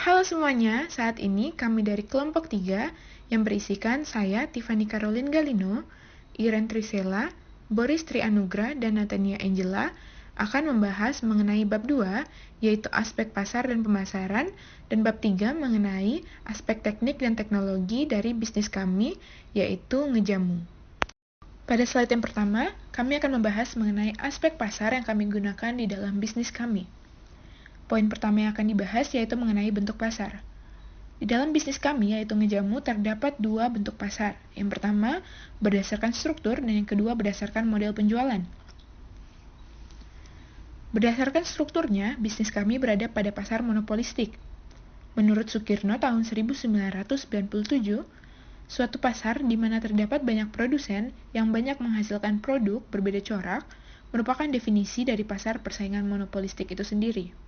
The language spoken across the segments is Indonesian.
Halo semuanya, saat ini kami dari kelompok 3 yang berisikan saya, Tiffany Caroline Galino, Iren Trisela, Boris Trianugra, dan Natania Angela akan membahas mengenai bab 2, yaitu aspek pasar dan pemasaran, dan bab 3 mengenai aspek teknik dan teknologi dari bisnis kami, yaitu ngejamu. Pada slide yang pertama, kami akan membahas mengenai aspek pasar yang kami gunakan di dalam bisnis kami. Poin pertama yang akan dibahas yaitu mengenai bentuk pasar. Di dalam bisnis kami, yaitu ngejamu, terdapat dua bentuk pasar. Yang pertama, berdasarkan struktur, dan yang kedua, berdasarkan model penjualan. Berdasarkan strukturnya, bisnis kami berada pada pasar monopolistik. Menurut Sukirno tahun 1997, suatu pasar di mana terdapat banyak produsen yang banyak menghasilkan produk berbeda corak merupakan definisi dari pasar persaingan monopolistik itu sendiri.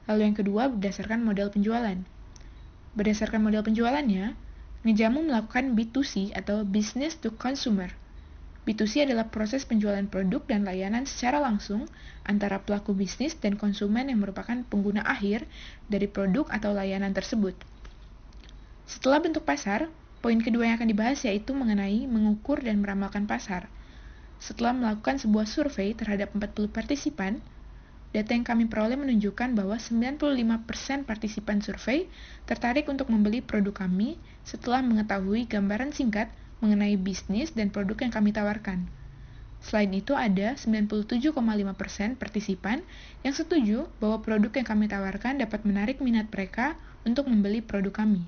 Lalu yang kedua, berdasarkan model penjualan. Berdasarkan model penjualannya, Ngejamu melakukan B2C atau Business to Consumer. B2C adalah proses penjualan produk dan layanan secara langsung antara pelaku bisnis dan konsumen yang merupakan pengguna akhir dari produk atau layanan tersebut. Setelah bentuk pasar, poin kedua yang akan dibahas yaitu mengenai mengukur dan meramalkan pasar. Setelah melakukan sebuah survei terhadap 40 partisipan, data yang kami peroleh menunjukkan bahwa 95% partisipan survei tertarik untuk membeli produk kami setelah mengetahui gambaran singkat mengenai bisnis dan produk yang kami tawarkan. Selain itu, ada 97,5% partisipan yang setuju bahwa produk yang kami tawarkan dapat menarik minat mereka untuk membeli produk kami.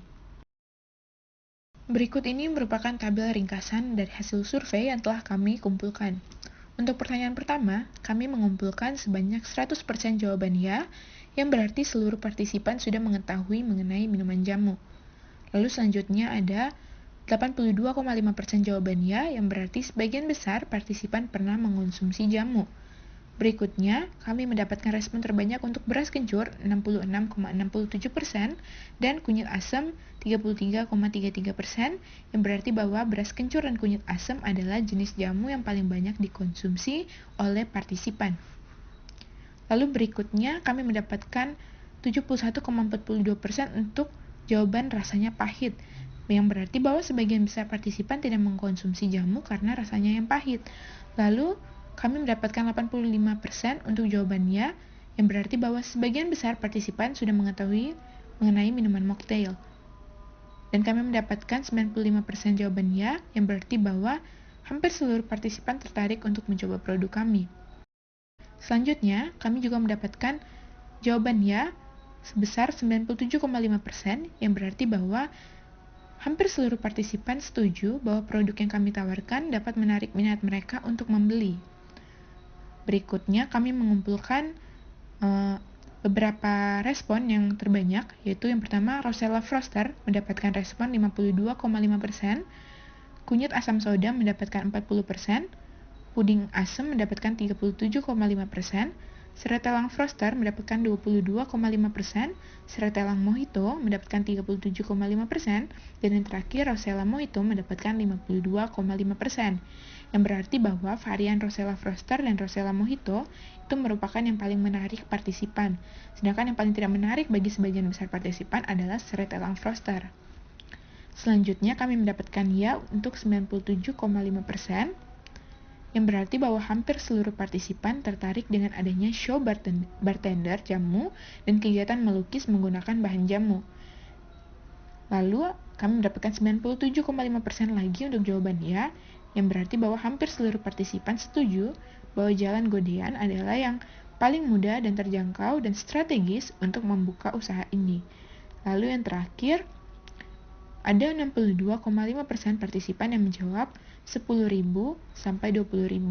Berikut ini merupakan tabel ringkasan dari hasil survei yang telah kami kumpulkan. Untuk pertanyaan pertama, kami mengumpulkan sebanyak 100% jawaban ya, yang berarti seluruh partisipan sudah mengetahui mengenai minuman jamu. Lalu selanjutnya ada 82,5% jawaban ya, yang berarti sebagian besar partisipan pernah mengonsumsi jamu. Berikutnya, kami mendapatkan respon terbanyak untuk beras kencur 66,67% dan kunyit asam 33,33%, yang berarti bahwa beras kencur dan kunyit asam adalah jenis jamu yang paling banyak dikonsumsi oleh partisipan. Lalu berikutnya, kami mendapatkan 71,42% untuk jawaban rasanya pahit, yang berarti bahwa sebagian besar partisipan tidak mengkonsumsi jamu karena rasanya yang pahit. Lalu, kami mendapatkan 85% untuk jawaban ya, yang berarti bahwa sebagian besar partisipan sudah mengetahui mengenai minuman mocktail. Dan kami mendapatkan 95% jawaban ya, yang berarti bahwa hampir seluruh partisipan tertarik untuk mencoba produk kami. Selanjutnya, kami juga mendapatkan jawaban ya sebesar 97,5%, yang berarti bahwa hampir seluruh partisipan setuju bahwa produk yang kami tawarkan dapat menarik minat mereka untuk membeli. Berikutnya, kami mengumpulkan beberapa respon yang terbanyak, yaitu yang pertama, Rosella Froster mendapatkan respon 52,5%, kunyit asam soda mendapatkan 40%, puding asam mendapatkan 37,5%, serai telang Froster mendapatkan 22,5%, serai telang Mojito mendapatkan 37,5%, dan yang terakhir Rosella Mojito mendapatkan 52,5%, yang berarti bahwa varian Rosella Froster dan Rosella Mojito itu merupakan yang paling menarik partisipan, sedangkan yang paling tidak menarik bagi sebagian besar partisipan adalah serai telang Froster. Selanjutnya kami mendapatkan ya untuk 97,5%, yang berarti bahwa hampir seluruh partisipan tertarik dengan adanya show bartender jamu dan kegiatan melukis menggunakan bahan jamu. Lalu, kami mendapatkan 97,5% lagi untuk jawaban ya, yang berarti bahwa hampir seluruh partisipan setuju bahwa jalan Godean adalah yang paling mudah dan terjangkau dan strategis untuk membuka usaha ini. Lalu yang terakhir, ada 62,5% partisipan yang menjawab 10.000 sampai 20.000,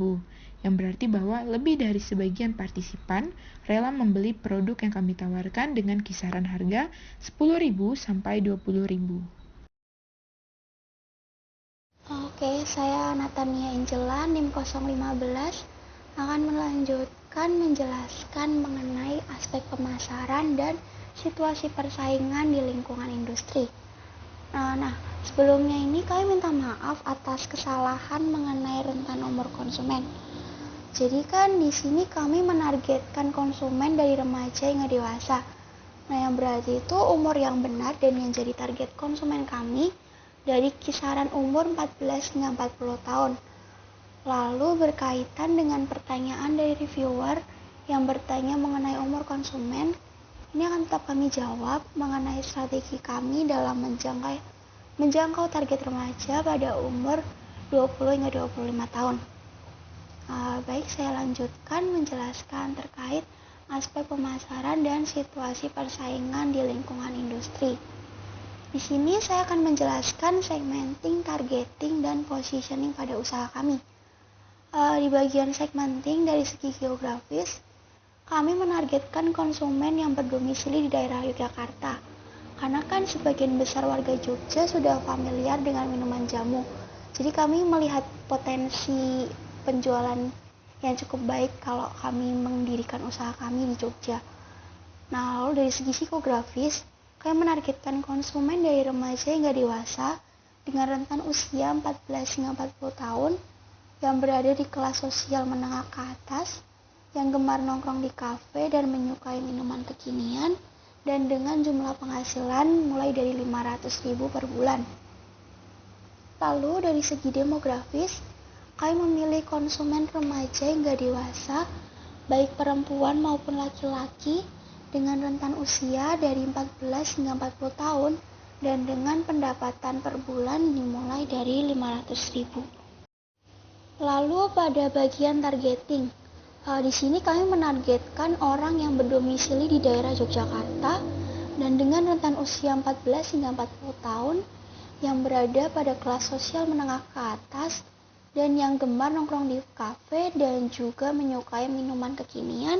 yang berarti bahwa lebih dari sebagian partisipan rela membeli produk yang kami tawarkan dengan kisaran harga 10.000 sampai 20.000. Oke, saya Natania Angela, NIM 015, akan melanjutkan menjelaskan mengenai aspek pemasaran dan situasi persaingan di lingkungan industri. Nah, sebelumnya ini kami minta maaf atas kesalahan mengenai rentan umur konsumen. Jadi kan di sini kami menargetkan konsumen dari remaja hingga dewasa. Nah, yang berarti itu umur yang benar dan yang jadi target konsumen kami dari kisaran umur 14 hingga 40 tahun. Lalu berkaitan dengan pertanyaan dari reviewer yang bertanya mengenai umur konsumen, ini akan tetap kami jawab mengenai strategi kami dalam menjangkau target remaja pada umur 20 hingga 25 tahun. Baik, saya lanjutkan menjelaskan terkait aspek pemasaran dan situasi persaingan di lingkungan industri. Di sini saya akan menjelaskan segmenting, targeting, dan positioning pada usaha kami. Di bagian segmenting dari segi geografis, kami menargetkan konsumen yang berdomisili di daerah Yogyakarta. Karena kan sebagian besar warga Jogja sudah familiar dengan minuman jamu. Jadi kami melihat potensi penjualan yang cukup baik kalau kami mendirikan usaha kami di Jogja. Nah, lalu dari segi psikografis, kami menargetkan konsumen dari remaja hingga dewasa dengan rentan usia 14 hingga 40 tahun yang berada di kelas sosial menengah ke atas, yang gemar nongkrong di kafe dan menyukai minuman kekinian, dan dengan jumlah penghasilan mulai dari 500.000 per bulan. Lalu dari segi demografis, kami memilih konsumen remaja hingga dewasa, baik perempuan maupun laki-laki, dengan rentan usia dari 14 hingga 40 tahun, dan dengan pendapatan per bulan dimulai dari 500.000. Lalu pada bagian targeting, di sini kami menargetkan orang yang berdomisili di daerah Yogyakarta dan dengan rentan usia 14 hingga 40 tahun yang berada pada kelas sosial menengah ke atas dan yang gemar nongkrong di kafe dan juga menyukai minuman kekinian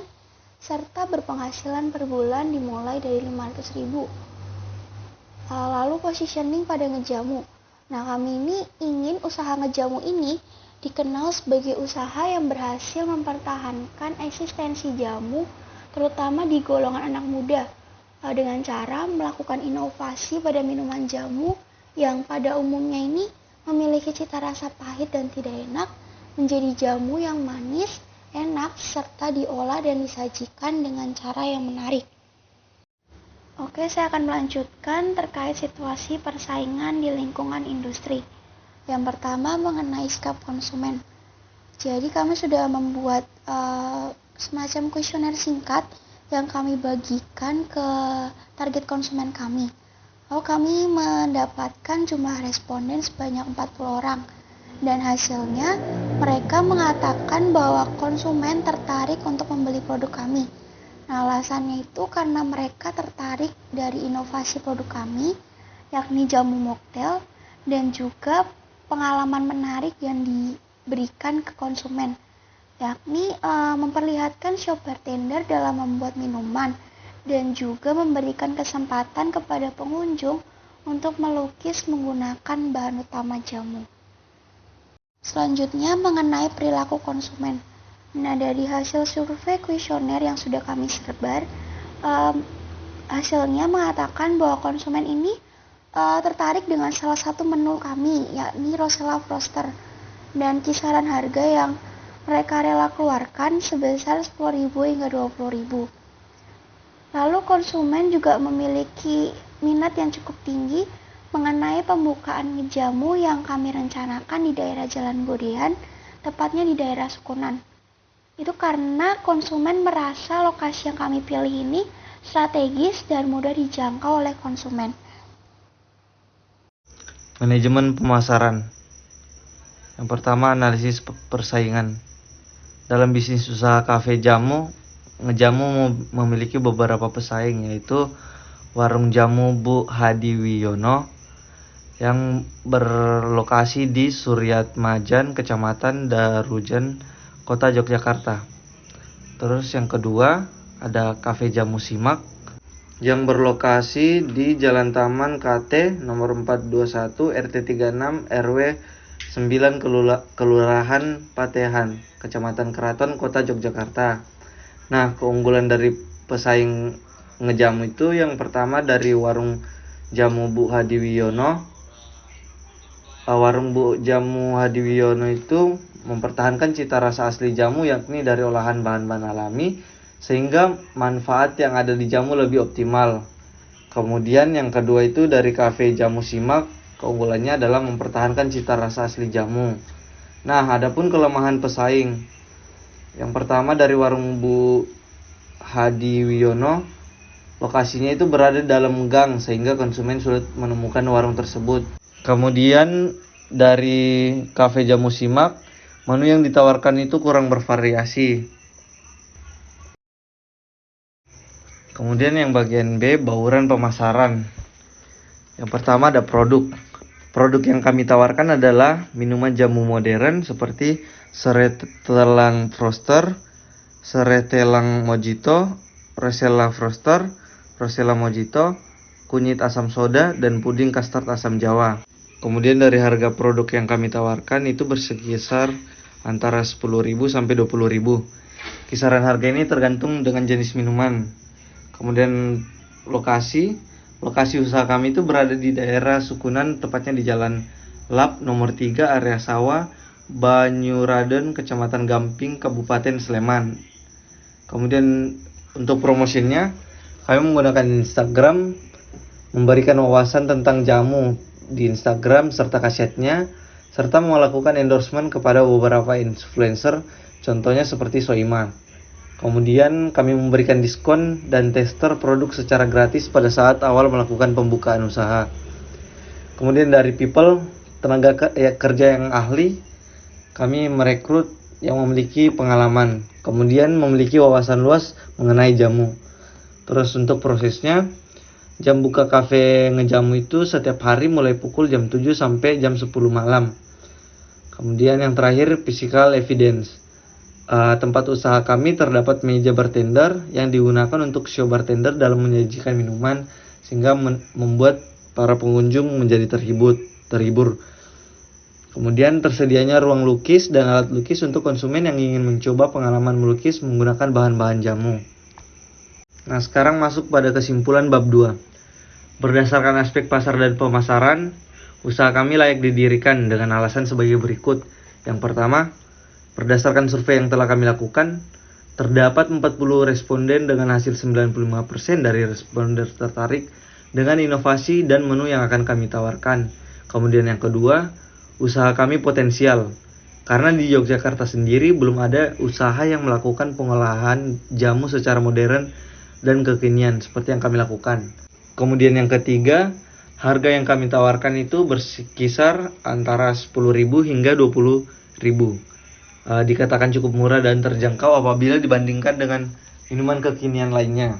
serta berpenghasilan per bulan dimulai dari 500.000. Lalu positioning pada ngejamu. Nah, kami ini ingin usaha ngejamu ini dikenal sebagai usaha yang berhasil mempertahankan eksistensi jamu terutama di golongan anak muda dengan cara melakukan inovasi pada minuman jamu yang pada umumnya ini memiliki cita rasa pahit dan tidak enak menjadi jamu yang manis, enak, serta diolah dan disajikan dengan cara yang menarik. Oke, saya akan melanjutkan terkait situasi persaingan di lingkungan industri. Yang pertama mengenai sikap konsumen. Jadi kami sudah membuat semacam kuesioner singkat yang kami bagikan ke target konsumen kami. Lalu kami mendapatkan jumlah responden sebanyak 40 orang. Dan hasilnya mereka mengatakan bahwa konsumen tertarik untuk membeli produk kami. Nah, alasannya itu karena mereka tertarik dari inovasi produk kami, yakni jamu mocktail, dan juga pengalaman menarik yang diberikan ke konsumen, yakni memperlihatkan show bartender dalam membuat minuman dan juga memberikan kesempatan kepada pengunjung untuk melukis menggunakan bahan utama jamu. Selanjutnya mengenai perilaku konsumen. Nah, dari hasil survei kuesioner yang sudah kami sebar, hasilnya mengatakan bahwa konsumen ini tertarik dengan salah satu menu kami, yakni Rosella Froster, dan kisaran harga yang mereka rela keluarkan sebesar 10.000 hingga 20.000. Lalu konsumen juga memiliki minat yang cukup tinggi mengenai pembukaan jamu yang kami rencanakan di daerah Jalan Godean, tepatnya di daerah Sukunan. Itu karena konsumen merasa lokasi yang kami pilih ini strategis dan mudah dijangkau oleh konsumen. Manajemen pemasaran. Yang pertama, analisis persaingan. Dalam bisnis usaha kafe jamu, ngejamu memiliki beberapa pesaing, yaitu Warung Jamu Bu Hadi Wiono yang berlokasi di Suryatmajan, Kecamatan Darujan, Kota Yogyakarta. Terus yang kedua, ada Kafe Jamu Simak yang berlokasi di Jalan Taman KT nomor 421 RT 36 RW 9 Kelurahan Patehan, Kecamatan Keraton, Kota Yogyakarta. Nah, keunggulan dari pesaing ngejamu itu yang pertama dari Warung Jamu Bu Hadi Wiono. Warung Bu Jamu Hadi Wiono itu mempertahankan cita rasa asli jamu, yakni dari olahan bahan-bahan alami sehingga manfaat yang ada di jamu lebih optimal. Kemudian yang kedua itu dari Cafe Jamu Simak, keunggulannya adalah mempertahankan cita rasa asli jamu. Nah, adapun kelemahan pesaing. Yang pertama dari warung Bu Hadi Wiono, lokasinya itu berada dalam gang sehingga konsumen sulit menemukan warung tersebut. Kemudian dari Cafe Jamu Simak, menu yang ditawarkan itu kurang bervariasi. Kemudian yang bagian B, bauran pemasaran. Yang pertama ada produk. Produk yang kami tawarkan adalah minuman jamu modern seperti serai telang Froster, serai telang Mojito, Rosella Froster, Rosella Mojito, kunyit asam soda, dan puding kastard asam Jawa. Kemudian dari harga produk yang kami tawarkan itu berkisar antara 10.000 sampai 20.000. Kisaran harga ini tergantung dengan jenis minuman. Kemudian lokasi usaha kami itu berada di daerah Sukunan, tepatnya di Jalan Lap nomor 3 area sawah Banyuraden, Kecamatan Gamping, Kabupaten Sleman. Kemudian untuk promosinya kami menggunakan Instagram, memberikan wawasan tentang jamu di Instagram serta kasetnya, serta melakukan endorsement kepada beberapa influencer, contohnya seperti Soima. Kemudian kami memberikan diskon dan tester produk secara gratis pada saat awal melakukan pembukaan usaha. Kemudian dari people, tenaga kerja yang ahli, kami merekrut yang memiliki pengalaman, kemudian memiliki wawasan luas mengenai jamu. Terus untuk prosesnya, jam buka kafe ngejamu itu setiap hari mulai pukul jam 7 sampai jam 10 malam. Kemudian yang terakhir, physical evidence. Tempat usaha kami terdapat meja bartender yang digunakan untuk show bartender dalam menyajikan minuman, sehingga membuat para pengunjung menjadi terhibur. Kemudian tersedianya ruang lukis dan alat lukis untuk konsumen yang ingin mencoba pengalaman melukis menggunakan bahan-bahan jamu. Nah, sekarang masuk pada kesimpulan bab 2. Berdasarkan aspek pasar dan pemasaran, usaha kami layak didirikan dengan alasan sebagai berikut. Yang pertama, berdasarkan survei yang telah kami lakukan, terdapat 40 responden dengan hasil 95% dari responden tertarik dengan inovasi dan menu yang akan kami tawarkan. Kemudian yang kedua, usaha kami potensial. Karena di Yogyakarta sendiri belum ada usaha yang melakukan pengolahan jamu secara modern dan kekinian seperti yang kami lakukan. Kemudian yang ketiga, harga yang kami tawarkan itu berkisar antara 10.000 hingga 20.000. Dikatakan cukup murah dan terjangkau apabila dibandingkan dengan minuman kekinian lainnya.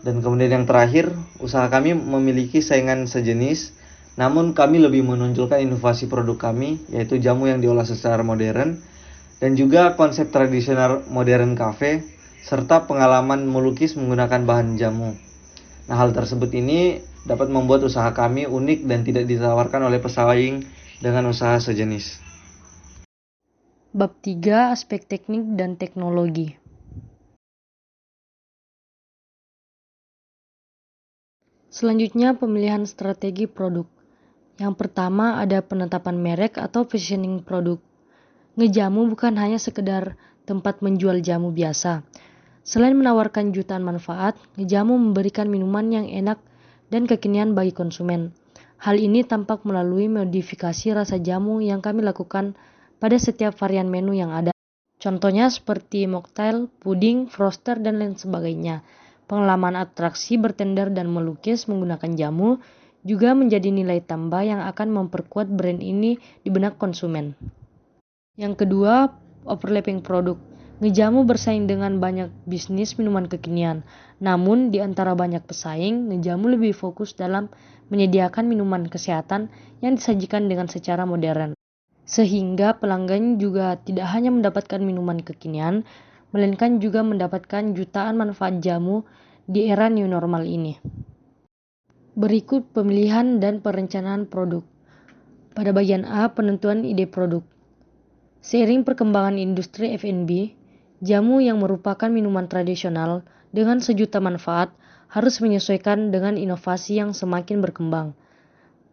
Dan kemudian yang terakhir, usaha kami memiliki saingan sejenis, namun kami lebih menonjolkan inovasi produk kami, yaitu jamu yang diolah secara modern, dan juga konsep tradisional modern cafe, serta pengalaman melukis menggunakan bahan jamu. Nah, hal tersebut ini dapat membuat usaha kami unik dan tidak ditawarkan oleh pesaing dengan usaha sejenis. Bab 3, aspek teknik dan teknologi. Selanjutnya, pemilihan strategi produk. Yang pertama ada penetapan merek atau positioning produk. Ngejamu bukan hanya sekedar tempat menjual jamu biasa. Selain menawarkan jutaan manfaat, Ngejamu memberikan minuman yang enak dan kekinian bagi konsumen. Hal ini tampak melalui modifikasi rasa jamu yang kami lakukan pada setiap varian menu yang ada. Contohnya seperti mocktail, puding, froster, dan lain sebagainya. Pengalaman atraksi bartender dan melukis menggunakan jamu juga menjadi nilai tambah yang akan memperkuat brand ini di benak konsumen. Yang kedua, overlapping produk. Ngejamu bersaing dengan banyak bisnis minuman kekinian. Namun, di antara banyak pesaing, Ngejamu lebih fokus dalam menyediakan minuman kesehatan yang disajikan dengan secara modern. Sehingga pelanggan juga tidak hanya mendapatkan minuman kekinian, melainkan juga mendapatkan jutaan manfaat jamu di era new normal ini. Berikut pemilihan dan perencanaan produk. Pada bagian A, penentuan ide produk. Seiring perkembangan industri F&B, jamu yang merupakan minuman tradisional dengan sejuta manfaat harus menyesuaikan dengan inovasi yang semakin berkembang.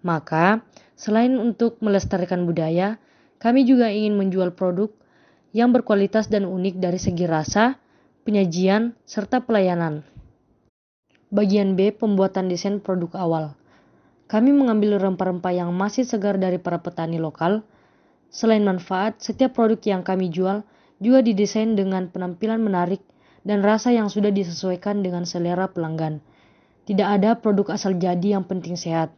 Maka, selain untuk melestarikan budaya, kami juga ingin menjual produk yang berkualitas dan unik dari segi rasa, penyajian, serta pelayanan. Bagian B, pembuatan desain produk awal. Kami mengambil rempah-rempah yang masih segar dari para petani lokal. Selain manfaat, setiap produk yang kami jual juga didesain dengan penampilan menarik dan rasa yang sudah disesuaikan dengan selera pelanggan. Tidak ada produk asal jadi yang penting sehat.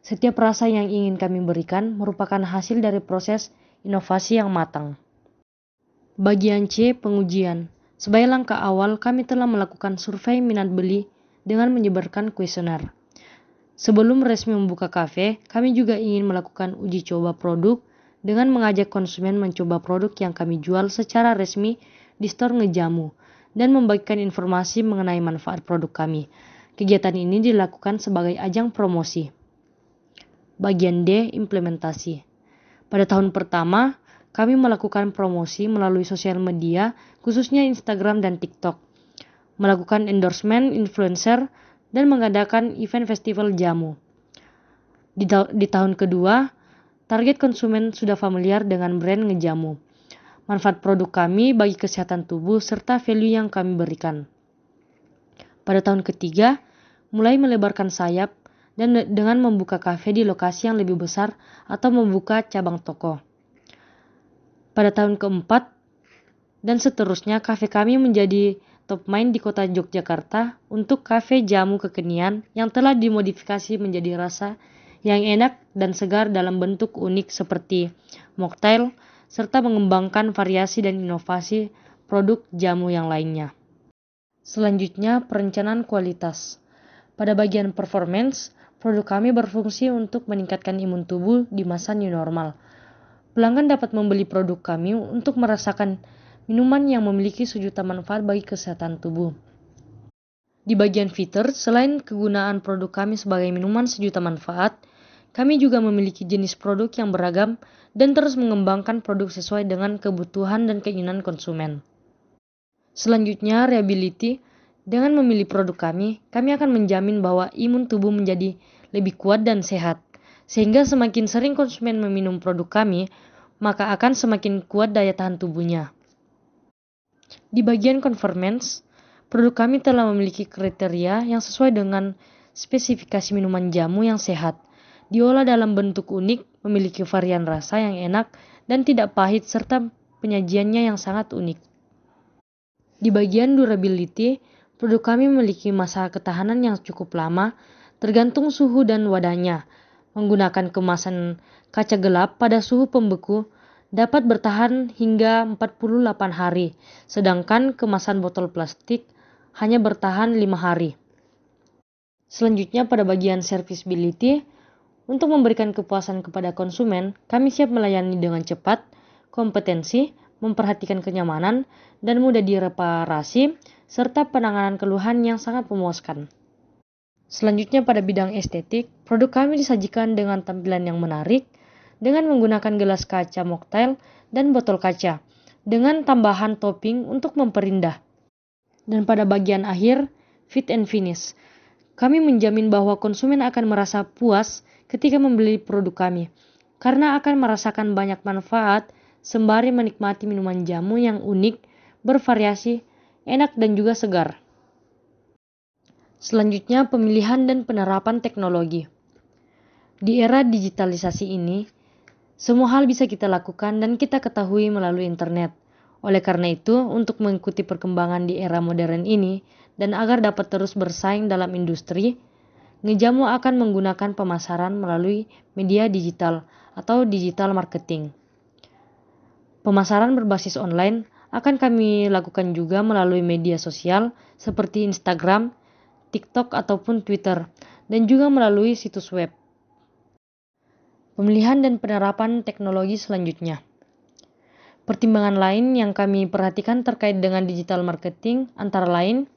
Setiap rasa yang ingin kami berikan merupakan hasil dari proses inovasi yang matang. Bagian C, pengujian. Sebagai langkah awal, kami telah melakukan survei minat beli dengan menyebarkan kuesioner. Sebelum resmi membuka kafe, kami juga ingin melakukan uji coba produk dengan mengajak konsumen mencoba produk yang kami jual secara resmi di store Ngejamu dan membagikan informasi mengenai manfaat produk kami. Kegiatan ini dilakukan sebagai ajang promosi. Bagian D, implementasi. Pada tahun pertama, kami melakukan promosi melalui sosial media, khususnya Instagram dan TikTok, melakukan endorsement influencer, dan mengadakan event festival jamu. Di tahun kedua, target konsumen sudah familiar dengan brand Ngejamu, manfaat produk kami bagi kesehatan tubuh, serta value yang kami berikan. Pada tahun ketiga, mulai melebarkan sayap dan dengan membuka kafe di lokasi yang lebih besar atau membuka cabang toko. Pada tahun keempat dan seterusnya, kafe kami menjadi top main di kota Yogyakarta untuk kafe jamu kekinian yang telah dimodifikasi menjadi rasa yang enak dan segar dalam bentuk unik seperti mocktail, serta mengembangkan variasi dan inovasi produk jamu yang lainnya. Selanjutnya, perencanaan kualitas. Pada bagian performance, produk kami berfungsi untuk meningkatkan imun tubuh di masa new normal. Pelanggan dapat membeli produk kami untuk merasakan minuman yang memiliki sejuta manfaat bagi kesehatan tubuh. Di bagian fitur, selain kegunaan produk kami sebagai minuman sejuta manfaat, kami juga memiliki jenis produk yang beragam dan terus mengembangkan produk sesuai dengan kebutuhan dan keinginan konsumen. Selanjutnya, reliability. Dengan memilih produk kami akan menjamin bahwa imun tubuh menjadi lebih kuat dan sehat. Sehingga semakin sering konsumen meminum produk kami, maka akan semakin kuat daya tahan tubuhnya. Di bagian conformance, produk kami telah memiliki kriteria yang sesuai dengan spesifikasi minuman jamu yang sehat, diolah dalam bentuk unik, memiliki varian rasa yang enak dan tidak pahit, serta penyajiannya yang sangat unik. Di bagian durability, produk kami memiliki masa ketahanan yang cukup lama, tergantung suhu dan wadahnya. Menggunakan kemasan kaca gelap pada suhu pembeku dapat bertahan hingga 48 hari, sedangkan kemasan botol plastik hanya bertahan 5 hari. Selanjutnya pada bagian serviceability, untuk memberikan kepuasan kepada konsumen, kami siap melayani dengan cepat, kompetensi, memperhatikan kenyamanan, dan mudah direparasi, serta penanganan keluhan yang sangat memuaskan. Selanjutnya pada bidang estetik, produk kami disajikan dengan tampilan yang menarik, dengan menggunakan gelas kaca mocktail dan botol kaca, dengan tambahan topping untuk memperindah. Dan pada bagian akhir, fit and finish. Kami menjamin bahwa konsumen akan merasa puas ketika membeli produk kami, karena akan merasakan banyak manfaat sembari menikmati minuman jamu yang unik, bervariasi, enak dan juga segar. Selanjutnya, pemilihan dan penerapan teknologi. Di era digitalisasi ini, semua hal bisa kita lakukan dan kita ketahui melalui internet. Oleh karena itu, untuk mengikuti perkembangan di era modern ini dan agar dapat terus bersaing dalam industri, Ngejamu akan menggunakan pemasaran melalui media digital atau digital marketing. Pemasaran berbasis online akan kami lakukan juga melalui media sosial seperti Instagram, TikTok ataupun Twitter, dan juga melalui situs web. Pemilihan dan penerapan teknologi selanjutnya. Pertimbangan lain yang kami perhatikan terkait dengan digital marketing antara lain,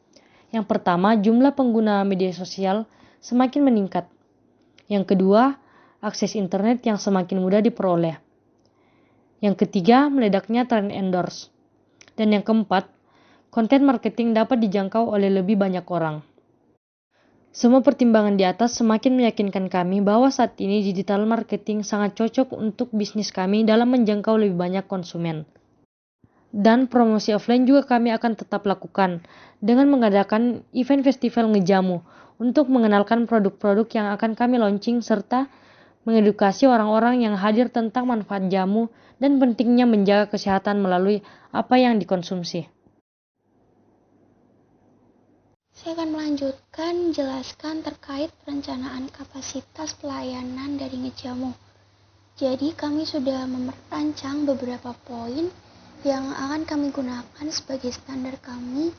yang pertama, jumlah pengguna media sosial semakin meningkat. Yang kedua, akses internet yang semakin mudah diperoleh. Yang ketiga, meledaknya tren endorse. Dan yang keempat, konten marketing dapat dijangkau oleh lebih banyak orang. Semua pertimbangan di atas semakin meyakinkan kami bahwa saat ini digital marketing sangat cocok untuk bisnis kami dalam menjangkau lebih banyak konsumen. Dan promosi offline juga kami akan tetap lakukan dengan mengadakan event festival ngejamu untuk mengenalkan produk-produk yang akan kami launching serta mengedukasi orang-orang yang hadir tentang manfaat jamu dan pentingnya menjaga kesehatan melalui apa yang dikonsumsi. Saya akan melanjutkan menjelaskan terkait perencanaan kapasitas pelayanan dari ngejamu. Jadi kami sudah merancang beberapa poin yang akan kami gunakan sebagai standar kami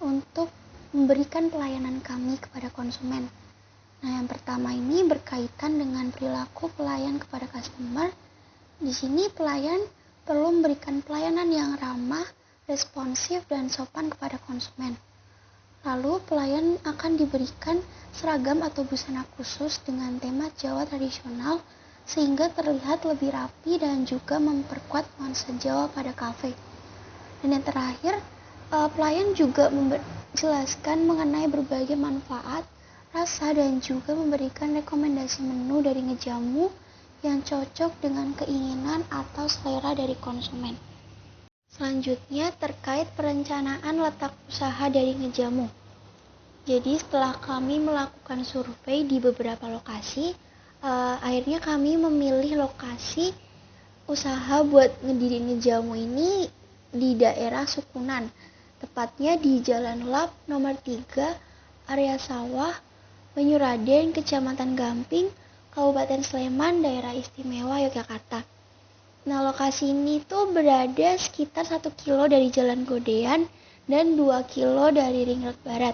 untuk memberikan pelayanan kami kepada konsumen. Nah, yang pertama ini berkaitan dengan perilaku pelayan kepada customer. Di sini pelayan perlu memberikan pelayanan yang ramah, responsif, dan sopan kepada konsumen. Lalu pelayan akan diberikan seragam atau busana khusus dengan tema Jawa tradisional sehingga terlihat lebih rapi dan juga memperkuat nuansa Jawa pada kafe. Dan yang terakhir, pelayan juga menjelaskan mengenai berbagai manfaat, rasa, dan juga memberikan rekomendasi menu dari ngejamu yang cocok dengan keinginan atau selera dari konsumen. Selanjutnya terkait perencanaan letak usaha dari ngejamu. Jadi setelah kami melakukan survei di beberapa lokasi, akhirnya kami memilih lokasi usaha buat ngedirin ngejamu ini di daerah Sukunan, tepatnya di Jalan Lap nomor 3, area Sawah, Banyuraden, Kecamatan Gamping, Kabupaten Sleman, Daerah Istimewa Yogyakarta. Nah, lokasi ini tuh berada sekitar 1 kilo dari Jalan Godean dan 2 kilo dari Ring Road Barat.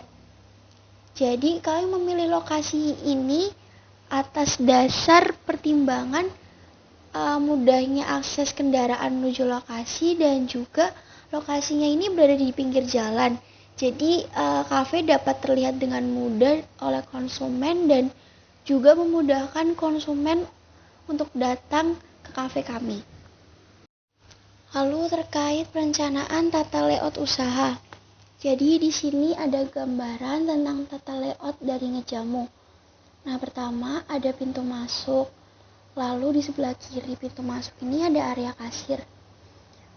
Jadi kami memilih lokasi ini atas dasar pertimbangan mudahnya akses kendaraan menuju lokasi dan juga lokasinya ini berada di pinggir jalan. Jadi kafe dapat terlihat dengan mudah oleh konsumen dan juga memudahkan konsumen untuk datang ke kafe kami. Lalu terkait perencanaan tata layout usaha. Jadi di sini ada gambaran tentang tata layout dari ngejamu. Nah, pertama ada pintu masuk. Lalu di sebelah kiri pintu masuk ini ada area kasir.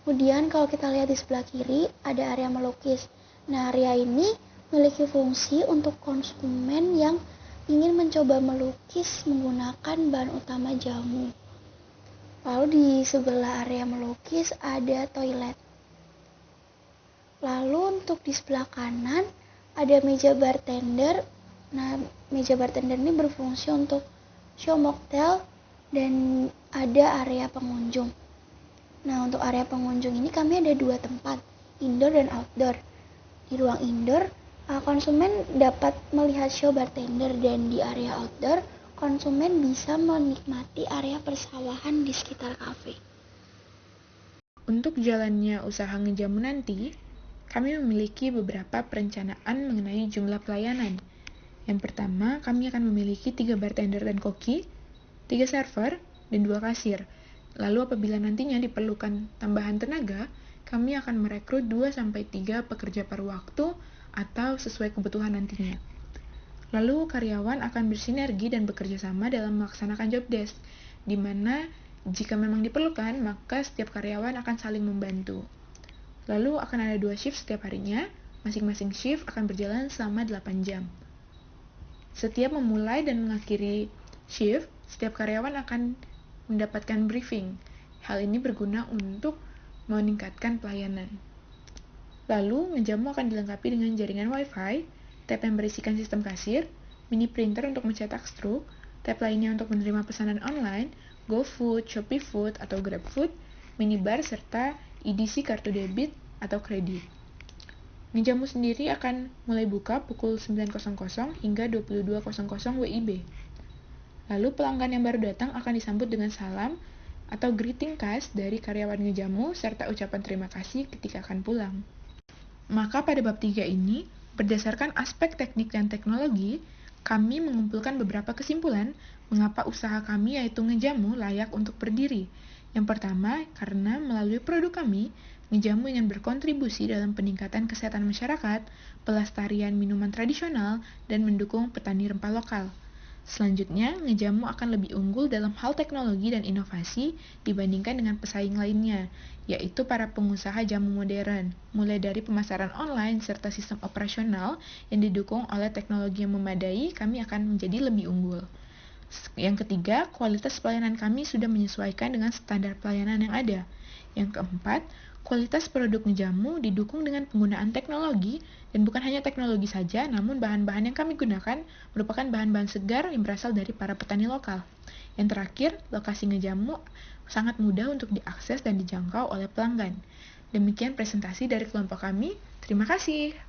Kemudian kalau kita lihat di sebelah kiri ada area melukis. Nah, area ini memiliki fungsi untuk konsumen yang ingin mencoba melukis menggunakan bahan utama jamu. Lalu di sebelah area melukis ada toilet. Lalu untuk di sebelah kanan ada meja bartender. Nah, meja bartender ini berfungsi untuk show mocktail dan ada area pengunjung. Nah, untuk area pengunjung ini kami ada 2 tempat, indoor dan outdoor. Di ruang indoor, konsumen dapat melihat show bartender dan di area outdoor, konsumen bisa menikmati area persawahan di sekitar kafe. Untuk jalannya usaha ngejamu nanti, kami memiliki beberapa perencanaan mengenai jumlah pelayanan. Yang pertama, kami akan memiliki 3 bartender dan koki, 3 server, dan 2 kasir. Lalu apabila nantinya diperlukan tambahan tenaga, kami akan merekrut 2-3 pekerja paruh waktu atau sesuai kebutuhan nantinya. Lalu karyawan akan bersinergi dan bekerja sama dalam melaksanakan job desk, di mana jika memang diperlukan, maka setiap karyawan akan saling membantu. Lalu akan ada 2 shift setiap harinya, masing-masing shift akan berjalan selama 8 jam. Setiap memulai dan mengakhiri shift, setiap karyawan akan mendapatkan briefing. Hal ini berguna untuk meningkatkan pelayanan. Lalu, ngejamu akan dilengkapi dengan jaringan Wi-Fi, tab yang berisikan sistem kasir, mini printer untuk mencetak struk, tab lainnya untuk menerima pesanan online, GoFood, ShopeeFood, atau GrabFood, minibar, serta EDC kartu debit atau kredit. Ngejamu sendiri akan mulai buka pukul 9.00 hingga 22.00 WIB. Lalu pelanggan yang baru datang akan disambut dengan salam atau greeting khas dari karyawan ngejamu serta ucapan terima kasih ketika akan pulang. Maka pada bab 3 ini, berdasarkan aspek teknik dan teknologi, kami mengumpulkan beberapa kesimpulan mengapa usaha kami yaitu ngejamu layak untuk berdiri. Yang pertama, karena melalui produk kami, ngejamu ingin berkontribusi dalam peningkatan kesehatan masyarakat, pelestarian minuman tradisional, dan mendukung petani rempah lokal. Selanjutnya, Ngejamu akan lebih unggul dalam hal teknologi dan inovasi dibandingkan dengan pesaing lainnya, yaitu para pengusaha jamu modern, mulai dari pemasaran online serta sistem operasional yang didukung oleh teknologi yang memadai, kami akan menjadi lebih unggul. Yang ketiga, kualitas pelayanan kami sudah menyesuaikan dengan standar pelayanan yang ada. Yang keempat, kualitas produk Ngejamu didukung dengan penggunaan teknologi, dan bukan hanya teknologi saja, namun bahan-bahan yang kami gunakan merupakan bahan-bahan segar yang berasal dari para petani lokal. Yang terakhir, lokasi Ngejamu sangat mudah untuk diakses dan dijangkau oleh pelanggan. Demikian presentasi dari kelompok kami. Terima kasih.